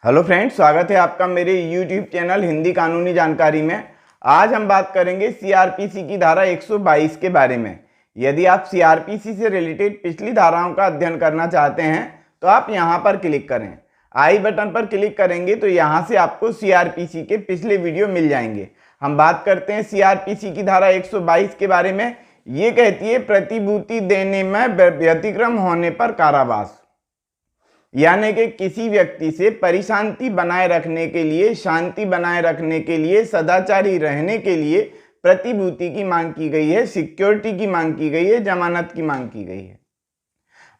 Hello friends, स्वागत है आपका मेरे YouTube चैनल हिंदी कानूनी जानकारी में। आज हम बात करेंगे सीआरपीसी की धारा 122 के बारे में। यदि आप सीआरपीसी से रिलेटेड पिछली धाराओं का अध्ययन करना चाहते हैं तो आप यहां पर क्लिक करें। आई बटन पर क्लिक करेंगे तो यहां से आपको सीआरपीसी के पिछले वीडियो मिल जाएंगे। हम बात करते हैं सीआरपीसी की धारा 122 के बारे में। ये कहती है प्रतिभूति देने में व्यतिक्रम होने पर कारावास, यानी कि किसी व्यक्ति से परिशांति बनाए रखने के लिए, शांति बनाए रखने के लिए, सदाचारी रहने के लिए प्रतिभूति की मांग की गई है, सिक्योरिटी की मांग की गई है, जमानत की मांग की गई है।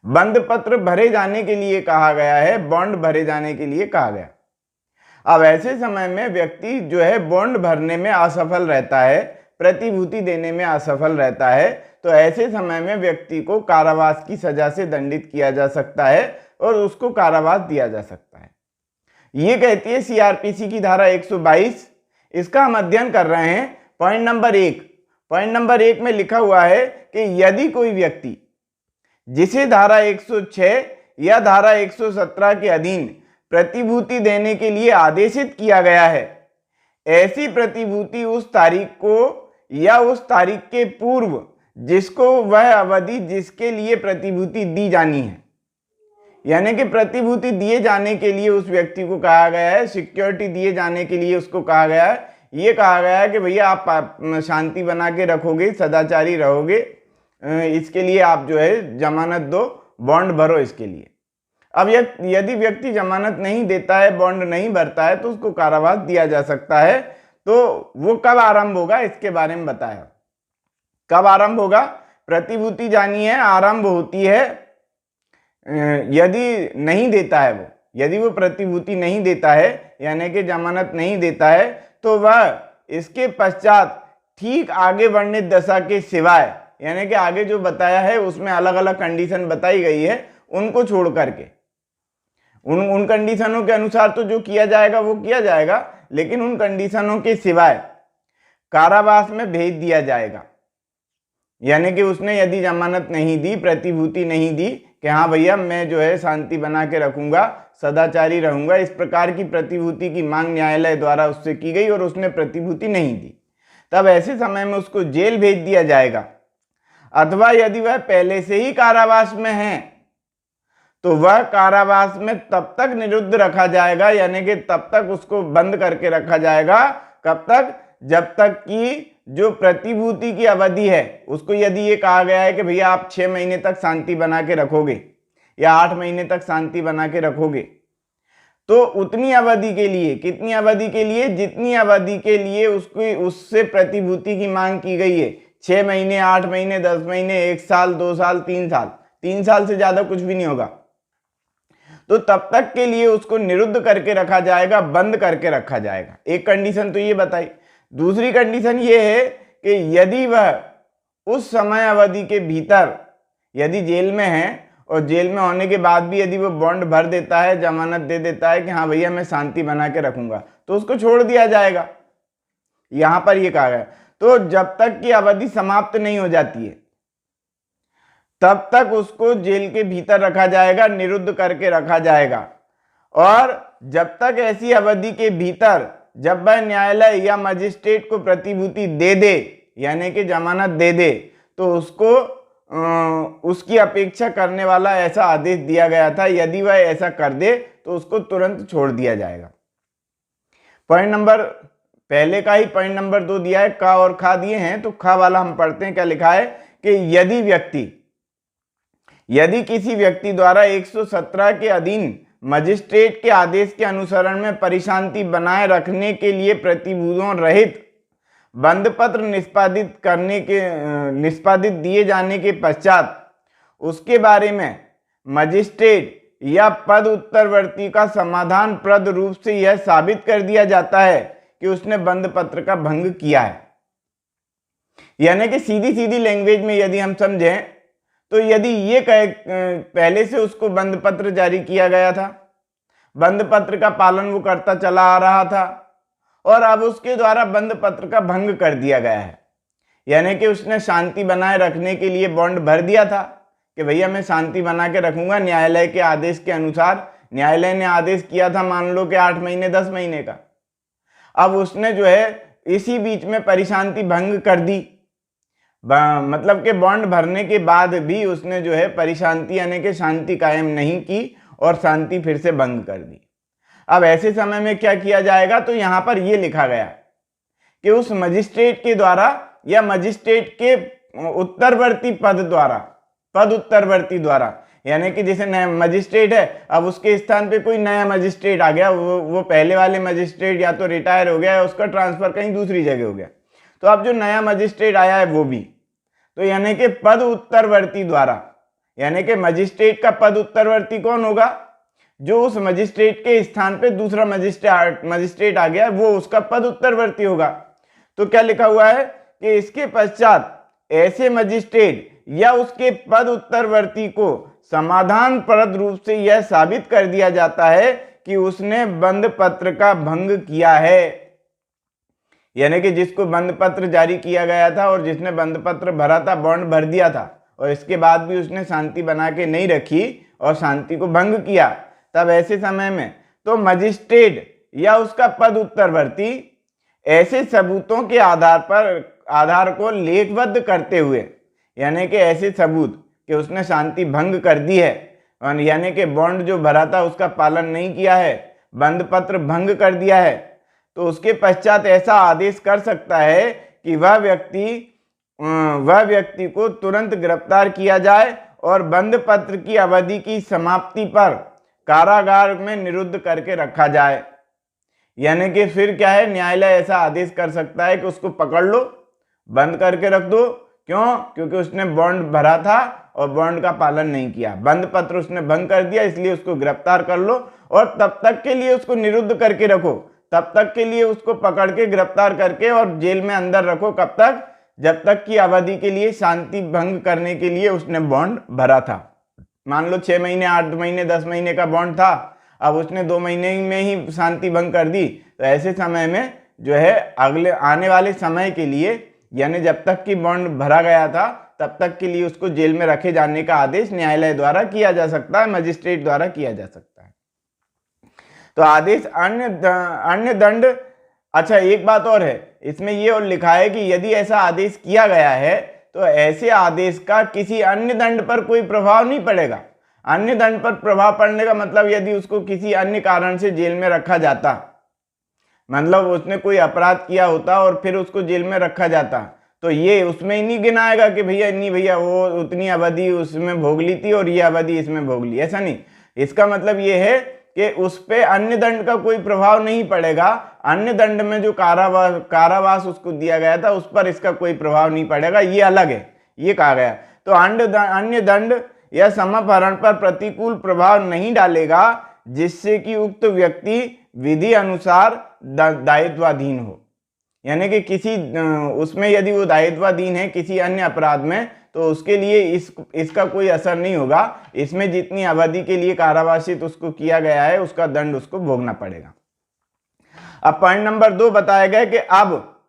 बंद पत्र भरे जाने के लिए कहा गया है, बॉन्ड भरे जाने के लिए कहा गया। अब ऐसे समय में व्यक्ति जो है बॉन्ड भरने में असफल रहता है, प्रतिभूति देने में असफल रहता है, तो ऐसे समय में व्यक्ति को कारावास की सजा से दंडित किया जा सकता है और उसको कारावास दिया जा सकता है। ये कहती है सीआरपीसी की धारा 122। इसका हम अध्ययन कर रहे हैं। पॉइंट नंबर एक में लिखा हुआ है कि यदि कोई व्यक्ति जिसे धारा 106 या धारा 117 के अधीन प्रतिभूति देने के लिए आदेशित किया गया है, ऐसी प्रतिभूति उस तारीख को या उस तारीख के पूर्व जिसको वह अवधि जिसके लिए प्रतिभूति दी जानी है, यानी कि प्रतिभूति दिए जाने के लिए उस व्यक्ति को कहा गया है, सिक्योरिटी दिए जाने के लिए उसको कहा गया है। ये कहा गया है कि भैया आप शांति बना के रखोगे, सदाचारी रहोगे, इसके लिए आप जो है जमानत दो, बॉन्ड भरो इसके लिए। अब यदि व्यक्ति जमानत नहीं देता है, बॉन्ड नहीं भरता है, तो उसको कारावास दिया जा सकता है। तो वो कब आरंभ होगा इसके बारे में बताया। कब आरंभ होगा? प्रतिभूति जानी है, आरंभ होती है यदि नहीं देता है वो, यदि वो प्रतिभूति नहीं देता है यानी कि जमानत नहीं देता है, तो वह इसके पश्चात ठीक आगे वर्णित दशा के सिवाय, यानी कि आगे जो बताया है उसमें अलग अलग कंडीशन बताई गई है, उनको छोड़ करके उन कंडीशनों के अनुसार तो जो किया जाएगा वो किया जाएगा, लेकिन उन कंडीशनों के सिवाय कारावास में भेज दिया जाएगा। यानी कि उसने यदि जमानत नहीं दी, प्रतिभूति नहीं दी कि हाँ भैया मैं जो है शांति बना के रखूंगा, सदाचारी रहूंगा, इस प्रकार की प्रतिभूति की मांग न्यायालय द्वारा उससे की गई और उसने प्रतिभूति नहीं दी, तब ऐसे समय में उसको जेल भेज दिया जाएगा। अथवा यदि वह पहले से ही कारावास में है तो वह कारावास में तब तक निरुद्ध रखा जाएगा, यानी कि तब तक उसको बंद करके रखा जाएगा। कब तक? जब तक कि जो प्रतिभूति की अवधि है उसको यदि ये कहा गया है कि भैया आप 6 महीने तक शांति बना के रखोगे या 8 महीने तक शांति बना के रखोगे, तो उतनी अवधि के लिए, कितनी अवधि के लिए? जितनी अवधि के लिए उससे प्रतिभूति की मांग की गई है, 6 महीने, 8 महीने, 10 महीने, 1 साल, 2 साल, 3 साल, 3 साल से ज्यादा कुछ भी नहीं होगा, तो तब तक के लिए उसको निरुद्ध करके रखा जाएगा, बंद करके रखा जाएगा। एक कंडीशन तो ये बताई। दूसरी कंडीशन ये है कि यदि वह उस समय अवधि के भीतर, यदि जेल में है और जेल में होने के बाद भी यदि वो बॉन्ड भर देता है, जमानत दे देता है कि हाँ भैया मैं शांति बना के रखूंगा, तो उसको छोड़ दिया जाएगा। यहां पर ये कहा गया। तो जब तक की अवधि समाप्त नहीं हो जाती है तब तक उसको जेल के भीतर रखा जाएगा, निरुद्ध करके रखा जाएगा। और जब तक ऐसी अवधि के भीतर जब वह न्यायालय या मजिस्ट्रेट को प्रतिभूति दे दे, यानी कि जमानत दे दे, तो उसको उसकी अपेक्षा करने वाला ऐसा आदेश दिया गया था, यदि वह ऐसा कर दे तो उसको तुरंत छोड़ दिया जाएगा। पॉइंट नंबर पहले का ही पॉइंट नंबर 2 दिया है, का और खा दिए हैं, तो खा वाला हम पढ़ते हैं। क्या लिखा है कि यदि किसी व्यक्ति द्वारा 117 के अधीन मजिस्ट्रेट के आदेश के अनुसरण में परिशांति बनाए रखने के लिए प्रतिभूतियों रहित बंद पत्र निष्पादित दिए जाने के पश्चात उसके बारे में मजिस्ट्रेट या पद उत्तरवर्ती का समाधान प्रद रूप से यह साबित कर दिया जाता है कि उसने बंद पत्र का भंग किया है। यानी कि सीधी सीधी लैंग्वेज में यदि हम समझें तो यदि ये पहले से उसको बंद पत्र जारी किया गया था, बंद पत्र का पालन वो करता चला आ रहा था, और अब उसके द्वारा बंद पत्र का भंग कर दिया गया है, यानी कि उसने शांति बनाए रखने के लिए बॉन्ड भर दिया था कि भैया मैं शांति बना के रखूंगा, न्यायालय के आदेश के अनुसार न्यायालय ने आदेश किया था मान लो कि 8 महीने 10 महीने का। अब उसने जो है इसी बीच में परिशांति भंग कर दी, मतलब कि बॉन्ड भरने के बाद भी उसने जो है परिशांति यानी कि शांति कायम नहीं की और शांति फिर से भंग कर दी। अब ऐसे समय में क्या किया जाएगा, तो यहां पर यह लिखा गया कि उस मजिस्ट्रेट के द्वारा या मजिस्ट्रेट के उत्तरवर्ती पद उत्तरवर्ती द्वारा, यानी कि जैसे नया मजिस्ट्रेट है, अब उसके स्थान पे कोई नया मजिस्ट्रेट आ गया, वो पहले वाले मजिस्ट्रेट या तो रिटायर हो गया या उसका ट्रांसफर कहीं दूसरी जगह हो गया, तो अब जो नया मजिस्ट्रेट आया है वो भी, तो यानी कि पद उत्तरवर्ती द्वारा, यानी कि मजिस्ट्रेट का पद उत्तरवर्ती कौन होगा, जो उस मजिस्ट्रेट के स्थान पे दूसरा मजिस्ट्रेट आ गया वो उसका पद उत्तरवर्ती होगा। तो क्या लिखा हुआ है कि इसके पश्चात ऐसे मजिस्ट्रेट या उसके पद उत्तरवर्ती को समाधानप्रद रूप से यह साबित कर दिया जाता है कि उसने बंद पत्र का भंग किया है, यानी कि जिसको बंद पत्र जारी किया गया था और जिसने बंद पत्र भरा था, बॉन्ड भर दिया था और इसके बाद भी उसने शांति बना के नहीं रखी और शांति को भंग किया, तब ऐसे समय में तो मजिस्ट्रेट या उसका पद उत्तरवर्ती ऐसे सबूतों के आधार को लेखबद्ध करते हुए, यानी कि ऐसे सबूत कि उसने शांति भंग कर दी है, यानी कि बॉन्ड जो भरा था उसका पालन नहीं किया है, बंद पत्र भंग कर दिया है, तो उसके पश्चात ऐसा आदेश कर सकता है कि वह व्यक्ति को तुरंत गिरफ्तार किया जाए और बंद पत्र की अवधि की समाप्ति पर कारागार में निरुद्ध करके रखा जाए। यानी कि फिर क्या है, न्यायालय ऐसा आदेश कर सकता है कि उसको पकड़ लो, बंद करके रख दो। क्यों? क्योंकि उसने बॉन्ड भरा था और बॉन्ड का पालन नहीं किया, बंद पत्र उसने भंग कर दिया, इसलिए उसको गिरफ्तार कर लो और तब तक के लिए उसको निरुद्ध करके रखो, तब तक के लिए उसको पकड़ के गिरफ्तार करके और जेल में अंदर रखो। कब तक? जब तक की अवधि के लिए शांति भंग करने के लिए उसने बॉन्ड भरा था। मान लो 6 महीने 8 महीने 10 महीने का बॉन्ड था, अब उसने 2 महीने में ही शांति भंग कर दी, तो ऐसे समय में जो है अगले आने वाले समय के लिए, यानी जब तक कि बॉन्ड भरा गया था तब तक के लिए उसको जेल में रखे जाने का आदेश न्यायालय द्वारा किया जा सकता है, मजिस्ट्रेट द्वारा किया जा सकता है। तो आदेश अन्य दंड। अच्छा, एक बात और है, इसमें ये और लिखा है कि यदि ऐसा आदेश किया गया है तो ऐसे आदेश का किसी अन्य दंड पर कोई प्रभाव नहीं पड़ेगा। अन्य दंड पर प्रभाव पड़ने का मतलब यदि उसको किसी अन्य कारण से जेल में रखा जाता, मतलब उसने कोई अपराध किया होता और फिर उसको जेल में रखा जाता, तो ये उसमें ही नहीं गिनाएगा कि भैया वो उतनी अवधि उसमें भोग ली थी और ये अवधि इसमें भोग ली, ऐसा नहीं। इसका मतलब ये है कि उस पे अन्य दंड का कोई प्रभाव नहीं पड़ेगा। अन्य दंड में जो कारावास उसको दिया गया था उस पर इसका कोई प्रभाव नहीं पड़ेगा, ये अलग है, ये कहा गया। तो अन्य दंड या समापहरण पर प्रतिकूल प्रभाव नहीं डालेगा जिससे कि उक्त व्यक्ति विधि अनुसार दायित्वाधीन हो, यानी कि किसी उसमें यदि वो दायित्वाधीन है किसी अन्य अपराध में, तो उसके लिए इसका कोई असर नहीं होगा। इसमें जितनी अवधि के लिए कारावासित उसको किया गया है उसका दंड उसको भोगना पड़ेगा। अब पॉइंट नंबर 2 बताया गया कि अब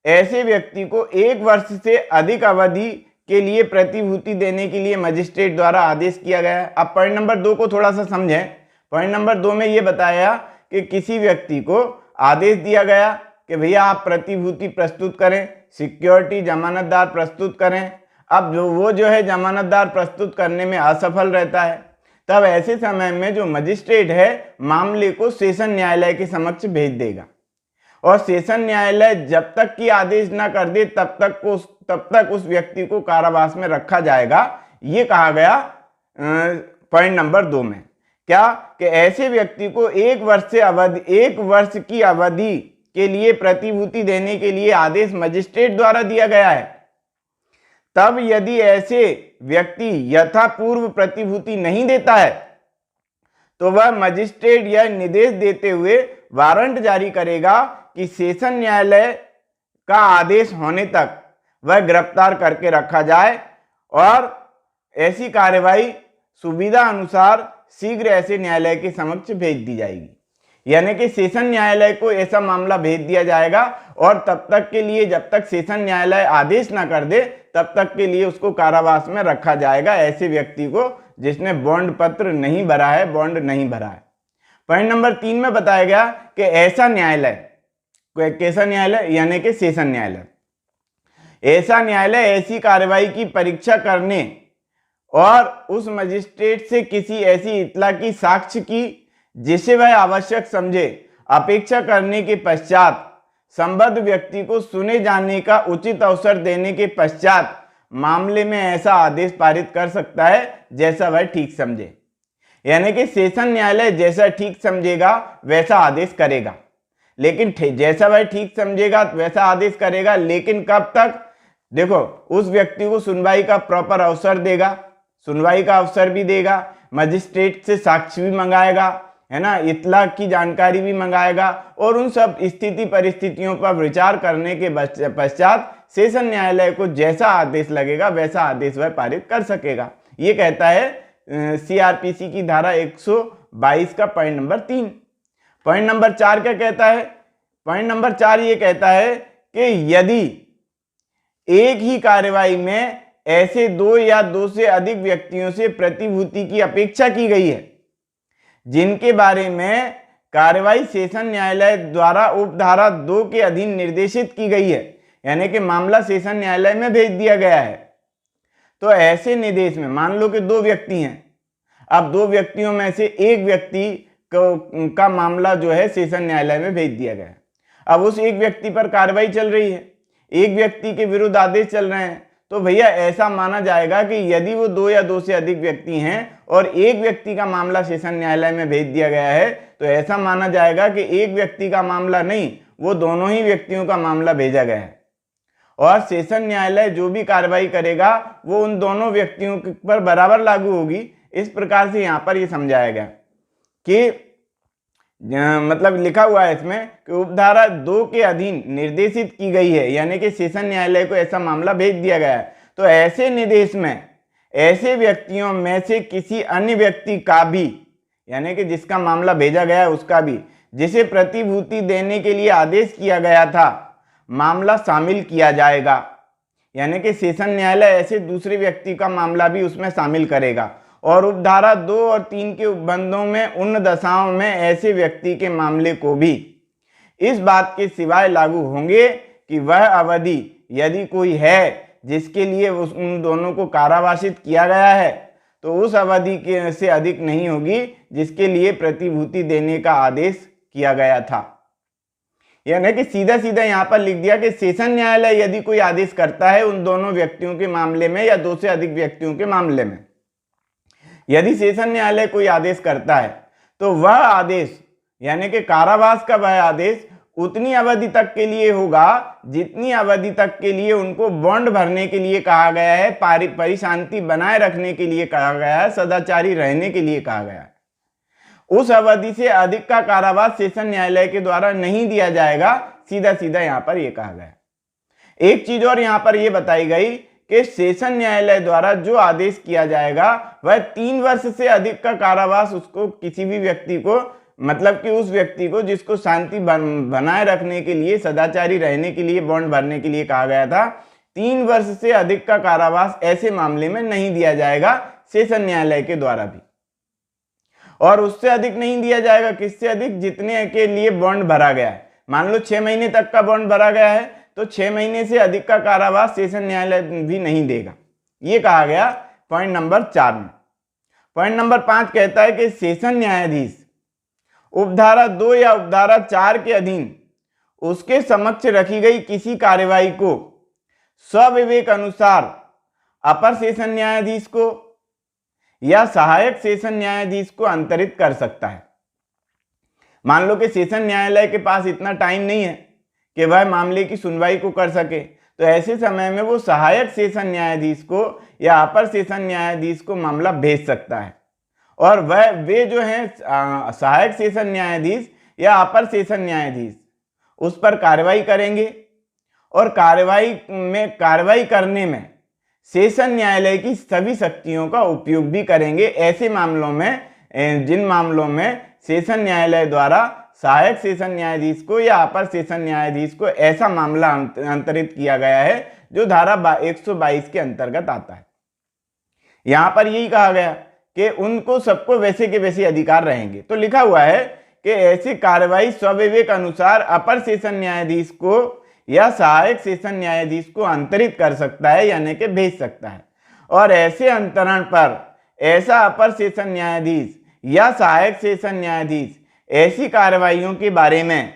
ऐसे व्यक्ति को 1 वर्ष से अधिक अवधि के लिए प्रतिभूति देने के लिए मजिस्ट्रेट द्वारा आदेश किया गया है। अब पॉइंट नंबर 2 को थोड़ा सा समझें। पॉइंट नंबर 2 में यह बताया कि किसी व्यक्ति को आदेश दिया गया कि भैया आप प्रतिभूति प्रस्तुत करें, सिक्योरिटी जमानतदार प्रस्तुत करें। अब वो जो है जमानतदार प्रस्तुत करने में असफल रहता है, तब ऐसे समय में जो मजिस्ट्रेट है मामले को सेशन न्यायालय के समक्ष भेज देगा और सेशन न्यायालय जब तक कि आदेश ना कर दे तब तक उस व्यक्ति को कारावास में रखा जाएगा। ये कहा गया पॉइंट नंबर 2 में। क्या? कि ऐसे व्यक्ति को 1 वर्ष की अवधि के लिए प्रतिभूति देने के लिए आदेश मजिस्ट्रेट द्वारा दिया गया है। तब यदि ऐसे व्यक्ति यथापूर्व प्रतिभूति नहीं देता है तो वह मजिस्ट्रेट यह निर्देश देते हुए वारंट जारी करेगा कि सेशन न्यायालय का आदेश होने तक वह गिरफ्तार करके रखा जाए और ऐसी कार्यवाही सुविधा अनुसार शीघ्र ऐसे न्यायालय के समक्ष भेज दी जाएगी। यानी कि सेशन न्यायालय को ऐसा मामला भेज दिया जाएगा और तब तक के लिए, जब तक सेशन न्यायालय आदेश ना कर दे तब तक के लिए उसको कारावास में रखा जाएगा, ऐसे व्यक्ति को जिसने बॉन्ड पत्र नहीं भरा है, बॉन्ड नहीं भरा है। पॉइंट नंबर 3 में बताया गया कि ऐसा न्यायालय, कैसा न्यायालय, यानी कि सेशन न्यायालय, ऐसा न्यायालय ऐसी कार्रवाई की परीक्षा करने और उस मजिस्ट्रेट से किसी ऐसी इत्तला की साक्ष्य की जिसे वह आवश्यक समझे अपेक्षा करने के पश्चात संबद्ध व्यक्ति को सुने जाने का उचित अवसर देने के पश्चात मामले में ऐसा आदेश पारित कर सकता है जैसा वह ठीक समझे। यानी कि सेशन न्यायालय जैसा ठीक समझेगा वैसा आदेश करेगा, लेकिन जैसा वह ठीक समझेगा वैसा आदेश करेगा, लेकिन कब तक? देखो, उस व्यक्ति को सुनवाई का प्रॉपर अवसर देगा, सुनवाई का अवसर भी देगा, मजिस्ट्रेट से साक्ष्य भी मंगाएगा, है ना, इत्तला की जानकारी भी मंगाएगा, और उन सब स्थिति परिस्थितियों पर विचार करने के पश्चात सेशन न्यायालय को जैसा आदेश लगेगा वैसा आदेश वह पारित कर सकेगा। ये कहता है सीआरपीसी की धारा 122 का पॉइंट नंबर 3। पॉइंट नंबर 4 क्या कहता है? पॉइंट नंबर 4 ये कहता है कि यदि एक ही कार्रवाई में ऐसे 2 या 2 से अधिक व्यक्तियों से प्रतिभूति की अपेक्षा की गई है जिनके बारे में कार्रवाई सेशन न्यायालय द्वारा उपधारा 2 के अधीन निर्देशित की गई है, यानी कि मामला सेशन न्यायालय में भेज दिया गया है, तो ऐसे निर्देश में मान लो कि 2 व्यक्ति हैं, अब 2 व्यक्तियों में से एक व्यक्ति का मामला जो है सेशन न्यायालय में भेज दिया गया है। अब उस एक व्यक्ति पर कार्रवाई चल रही है, एक व्यक्ति के विरुद्ध आदेश चल रहे हैं, तो भैया ऐसा माना जाएगा कि यदि वो 2 या 2 से अधिक व्यक्ति हैं और एक व्यक्ति का मामला सेशन न्यायालय में भेज दिया गया है, तो ऐसा माना जाएगा कि एक व्यक्ति का मामला नहीं, वो दोनों ही व्यक्तियों का मामला भेजा गया है, और सेशन न्यायालय जो भी कार्रवाई करेगा वो उन दोनों व्यक्तियों पर बराबर लागू होगी। इस प्रकार से यहाँ पर ये समझाया गया कि मतलब लिखा हुआ है इसमें कि उपधारा 2 के अधीन निर्देशित की गई है, यानी कि सेशन न्यायालय को ऐसा मामला भेज दिया गया है, तो ऐसे निर्देश में ऐसे व्यक्तियों में से किसी अन्य व्यक्ति का भी, यानी कि जिसका मामला भेजा गया है उसका भी, जिसे प्रतिभूति देने के लिए आदेश किया गया था, मामला शामिल किया जाएगा। यानी कि सेशन न्यायालय ऐसे दूसरे व्यक्ति का मामला भी उसमें शामिल करेगा, और उपधारा 2 और 3 के उपबंधों में उन दशाओं में ऐसे व्यक्ति के मामले को भी इस बात के सिवाय लागू होंगे कि वह अवधि यदि कोई है जिसके लिए उन दोनों को कारावासित किया गया है, तो उस अवधि के से अधिक नहीं होगी जिसके लिए प्रतिभूति देने का आदेश किया गया था। यानी कि सीधा सीधा यहाँ पर लिख दिया कि सेशन न्यायालय यदि कोई आदेश करता है उन दोनों व्यक्तियों के मामले में या 2 से अधिक व्यक्तियों के मामले में, यदि सेशन न्यायालय कोई आदेश करता है तो वह आदेश, यानी कि कारावास का वह आदेश उतनी अवधि तक के लिए होगा जितनी अवधि तक के लिए उनको बॉन्ड भरने के लिए कहा गया है, परिशांति बनाए रखने के लिए कहा गया है, सदाचारी रहने के लिए कहा गया है। उस अवधि से अधिक का कारावास सेशन न्यायालय के द्वारा नहीं दिया जाएगा। सीधा सीधा यहाँ पर यह कहा गया। एक चीज और यहाँ पर यह बताई गई कि सेशन न्यायालय द्वारा जो आदेश किया जाएगा वह 3 वर्ष से अधिक का कारावास उसको किसी भी व्यक्ति को, मतलब कि उस व्यक्ति को जिसको शांति बनाए रखने के लिए, सदाचारी रहने के लिए, बॉन्ड भरने के लिए कहा गया था, 3 वर्ष से अधिक का कारावास ऐसे मामले में नहीं दिया जाएगा सेशन न्यायालय के द्वारा भी। और उससे अधिक नहीं दिया जाएगा, किससे अधिक? जितने के लिए बॉन्ड भरा गया है। मान लो 6 महीने तक का बॉन्ड भरा गया है तो 6 महीने से अधिक का कारावास सेशन न्यायालय भी नहीं देगा, ये कहा गया पॉइंट नंबर 4 में। पॉइंट नंबर 5 कहता है कि सेशन न्यायाधीश उपधारा 2 या उपधारा 4 के अधीन उसके समक्ष रखी गई किसी कार्यवाही को स्वविवेक अनुसार अपर सेशन न्यायाधीश को या सहायक सेशन न्यायाधीश को अंतरित कर सकता है। मान लो कि सेशन न्यायालय के पास इतना टाइम नहीं है कि वह मामले की सुनवाई को कर सके, तो ऐसे समय में वो सहायक सेशन न्यायाधीश को या अपर सेशन न्यायाधीश को मामला भेज सकता है, और वे जो हैं सहायक सेशन न्यायाधीश या अपर सेशन न्यायाधीश उस पर कार्रवाई करेंगे, और कार्रवाई करने में सेशन न्यायालय की सभी शक्तियों का उपयोग भी करेंगे ऐसे मामलों में, जिन मामलों में सेशन न्यायालय द्वारा सहायक सेशन न्यायाधीश को या अपर सेशन न्यायाधीश को ऐसा मामला अंतरित किया गया है जो धारा 122 के अंतर्गत आता है। यहां पर यही कहा गया कि उनको सबको वैसे के वैसे अधिकार रहेंगे। तो लिखा हुआ है कि ऐसी कार्रवाई स्वविवेक अनुसार अपर सेशन न्यायाधीश को या सहायक सेशन न्यायाधीश को अंतरित कर सकता है, यानी कि भेज सकता है। और ऐसे अंतरण पर ऐसा अपर सेशन न्यायाधीश या सहायक सेशन न्यायाधीश ऐसी कार्रवाइयों के बारे में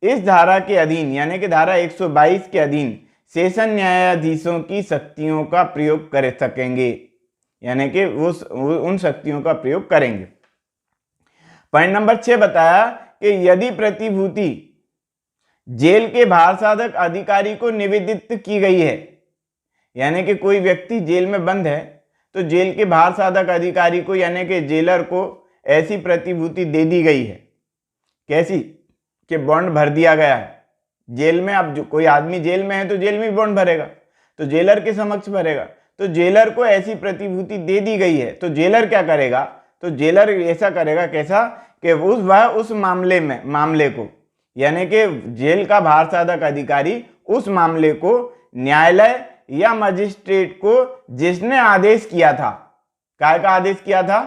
इस धारा के अधीन, यानी कि धारा 122 के अधीन सेशन न्यायाधीशों की शक्तियों का प्रयोग कर सकेंगे, यानी कि उन शक्तियों का प्रयोग करेंगे। पॉइंट नंबर 6 बताया कि यदि प्रतिभूति जेल के भार साधक अधिकारी को निवेदित की गई है, यानी कि कोई व्यक्ति जेल में बंद है तो जेल के भार साधक अधिकारी को, यानी कि जेलर को ऐसी प्रतिभूति दे दी गई है। कैसी? कि बॉन्ड भर दिया गया है जेल में। अब जो कोई आदमी जेल में है तो जेल में भी बॉन्ड भरेगा, तो जेलर के समक्ष भरेगा। तो जेलर को ऐसी प्रतिभूति दे दी गई है, तो जेलर क्या करेगा? तो जेलर ऐसा करेगा, कैसा कि वह उस मामले को, यानी कि जेल का भार साधक अधिकारी उस मामले को न्यायालय या मजिस्ट्रेट को जिसने आदेश किया था, काय का आदेश किया था,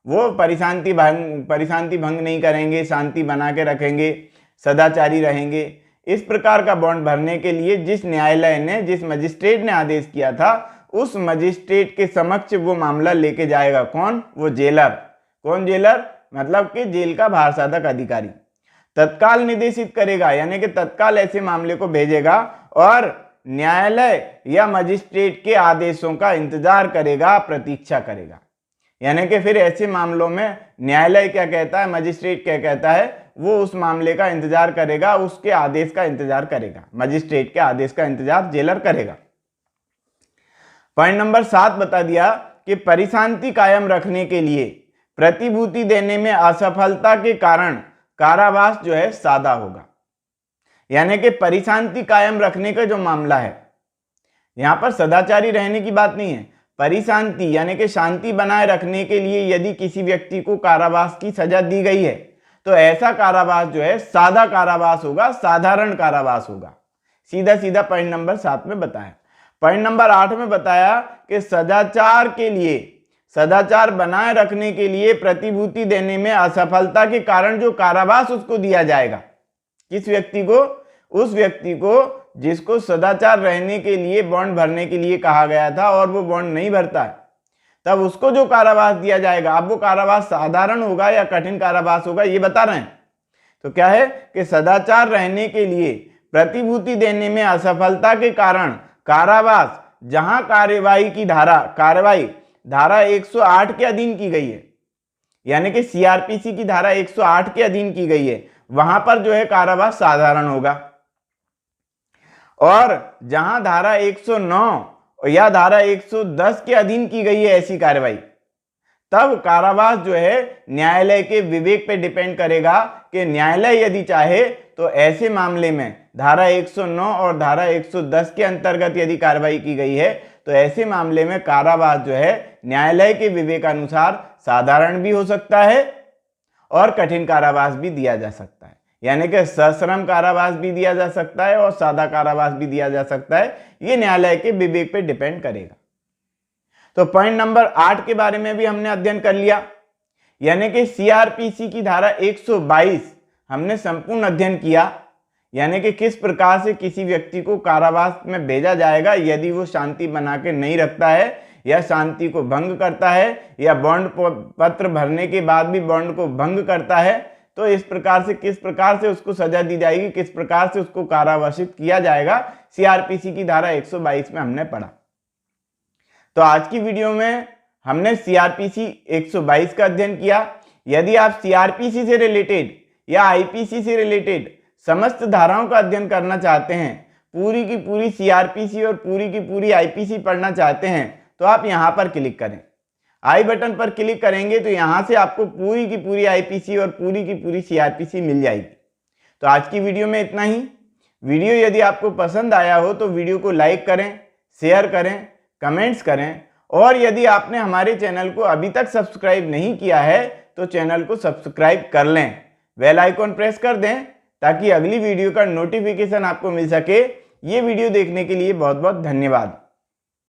वो परिशांति भंग नहीं करेंगे, शांति बना के रखेंगे, सदाचारी रहेंगे, इस प्रकार का बॉन्ड भरने के लिए जिस न्यायालय ने, जिस मजिस्ट्रेट ने आदेश किया था, उस मजिस्ट्रेट के समक्ष वो मामला लेके जाएगा। कौन? वो जेलर। कौन जेलर? मतलब कि जेल का भार साधक अधिकारी तत्काल निर्देशित करेगा, यानी कि तत्काल ऐसे मामले को भेजेगा और न्यायालय या मजिस्ट्रेट के आदेशों का इंतजार करेगा, प्रतीक्षा करेगा। यानी कि फिर ऐसे मामलों में न्यायालय क्या कहता है, मजिस्ट्रेट क्या कहता है, वो उस मामले का इंतजार करेगा, उसके आदेश का इंतजार करेगा, मजिस्ट्रेट के आदेश का इंतजार जेलर करेगा। पॉइंट नंबर 7 बता दिया कि परिशांति कायम रखने के लिए प्रतिभूति देने में असफलता के कारण कारावास जो है सादा होगा। यानी कि परिशांति कायम रखने का जो मामला है, यहां पर सदाचारी रहने की बात नहीं है, परिशांति यानी कि शांति बनाए रखने के लिए यदि किसी व्यक्ति को कारावास की सजा दी गई है तो ऐसा कारावास जो है सादा कारावास होगा, साधारण कारावास होगा। सीधा सीधा पॉइंट नंबर 7 में बताया। पॉइंट नंबर 8 में बताया कि सदाचार के लिए, सदाचार बनाए रखने के लिए प्रतिभूति देने में असफलता के कारण जो कारावास उसको दिया जाएगा, किस व्यक्ति को? उस व्यक्ति को जिसको सदाचार रहने के लिए बॉन्ड भरने के लिए कहा गया था और वो बॉन्ड नहीं भरता है, तब उसको जो कारावास दिया जाएगा, अब वो कारावास साधारण होगा या कठिन कारावास होगा, ये बता रहे हैं। तो क्या है कि सदाचार रहने के लिए प्रतिभूति देने में असफलता के कारण कारावास, जहां कार्यवाही धारा 108 के अधीन की गई है, यानी कि सीआरपीसी की धारा 108 के अधीन की गई है, वहां पर जो है कारावास साधारण होगा। और जहां धारा 109 या धारा 110 के अधीन की गई है ऐसी कार्रवाई, तब कारावास जो है न्यायालय के विवेक पे डिपेंड करेगा कि न्यायालय यदि चाहे तो ऐसे मामले में धारा 109 और धारा 110 के अंतर्गत यदि कार्रवाई की गई है तो ऐसे मामले में कारावास जो है न्यायालय के विवेकानुसार साधारण भी हो सकता है और कठिन कारावास भी दिया जा सकता है। यानी कि सश्रम कारावास भी दिया जा सकता है और सादा कारावास भी दिया जा सकता है, ये न्यायालय के विवेक पे डिपेंड करेगा। तो पॉइंट नंबर 8 के बारे में भी हमने अध्ययन कर लिया, यानी कि सीआरपीसी की धारा 122 हमने संपूर्ण अध्ययन किया, यानी कि किस प्रकार से किसी व्यक्ति को कारावास में भेजा जाएगा यदि वो शांति बना के नहीं रखता है या शांति को भंग करता है या बॉन्ड पत्र भरने के बाद भी बॉन्ड को भंग करता है, तो इस प्रकार से किस प्रकार से उसको सजा दी जाएगी, किस प्रकार से उसको कारावासित किया जाएगा, सीआरपीसी की धारा 122 में हमने पढ़ा। तो आज की वीडियो में हमने सीआरपीसी 122 का अध्ययन किया। यदि आप सीआरपीसी से रिलेटेड या आईपीसी से रिलेटेड समस्त धाराओं का अध्ययन करना चाहते हैं, पूरी की पूरी सीआरपीसी और पूरी की पूरी आईपीसी पढ़ना चाहते हैं, तो आप यहां पर क्लिक करें। आई बटन पर क्लिक करेंगे तो यहां से आपको पूरी की पूरी आईपीसी और पूरी की पूरी सीआरपीसी मिल जाएगी। तो आज की वीडियो में इतना ही। वीडियो यदि आपको पसंद आया हो तो वीडियो को लाइक करें, शेयर करें, कमेंट्स करें, और यदि आपने हमारे चैनल को अभी तक सब्सक्राइब नहीं किया है तो चैनल को सब्सक्राइब कर लें, बेल आइकॉन प्रेस कर दें ताकि अगली वीडियो का नोटिफिकेशन आपको मिल सके। ये वीडियो देखने के लिए बहुत बहुत धन्यवाद।